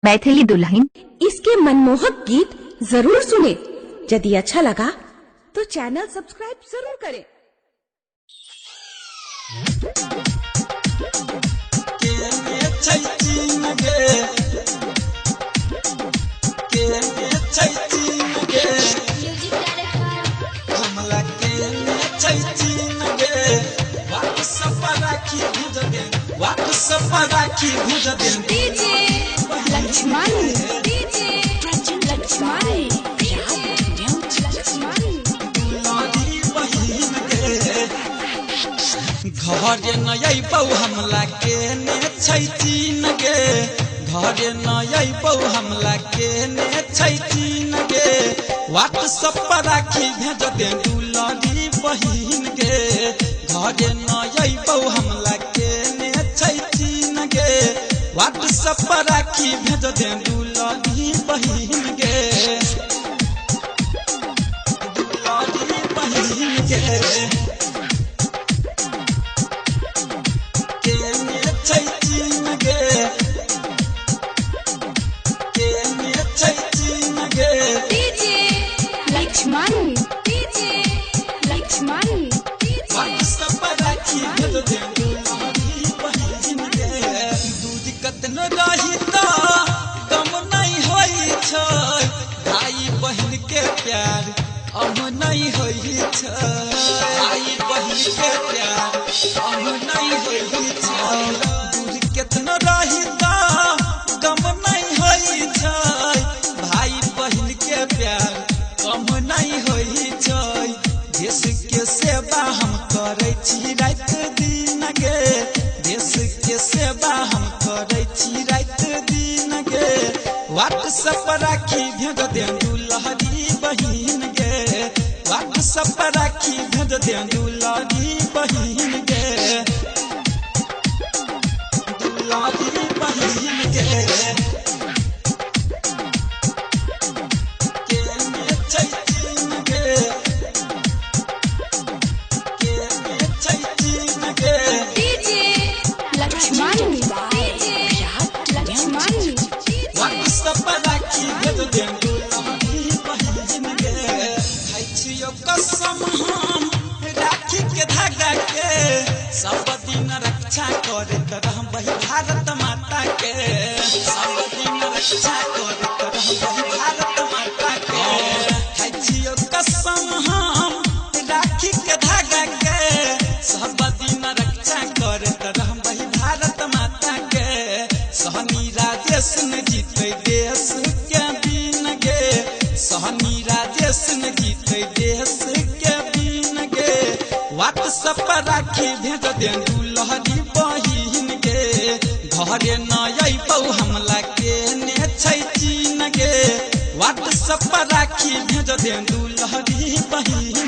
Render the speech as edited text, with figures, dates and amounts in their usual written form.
मैथिली दुल्हन। इसके मनमोहक गीत जरूर सुने। यदि अच्छा लगा तो चैनल सब्सक्राइब जरूर करें। राखी भुज दिन डीजे लक्ष्मण, डीजे लक्ष्मण, घर नई बौ हमला के ने चीन गे, घर नई बौ हमला के ने चीन गे, व्हाट्सएप पर राखी भेज दे दुलारी बहिन गे, घर नई बौ हमला के ने चीन गे, व्हाट्सएप पर राखी भेज दे दुलारी बहिन गे, दुलारी बहिन गे। लक्ष्मण, डीजे लक्ष्मण, कतनो रही तो कम नहीं होई छै, भाई बहन के प्यार अब नहीं होई छै, भाई बहन के प्यार अब नहीं होई छै, दूर कतनो रही तो कम नहीं होई छै, भाई बहन के प्यार कम नहीं होई छै, देश के सेवा हम करे छी रात दिन गे, देश के सेवा हम करे छी रात दिन गे, व्हाट्सएप पर राखी भेज दे दुलारी बहिन गे, व्हाट्सएप पर राखी भेज दे दुलारी बहिन गे, दुलारी बहिन गे। कसम हम राखी के धागा के सब दिन रक्षा करत रहबही भारत माता के, सब दिन रक्षा करत रहबही भारत माता के, खाइ छियो कसम हम राखी के धागा के सब दिन रक्षा करत रहबही भारत माता के, सहनी राजेश ने जीते देश के बीन गे, सहनी राजेश ने जीते देश के बीन गे, व्हाट्सएप पर राखी भेज दे दुलारी बहिन गे, घरे नई बौ हमला के ने चीन गे, व्हाट्सएप पर राखी भेज दे दुलारी बहिन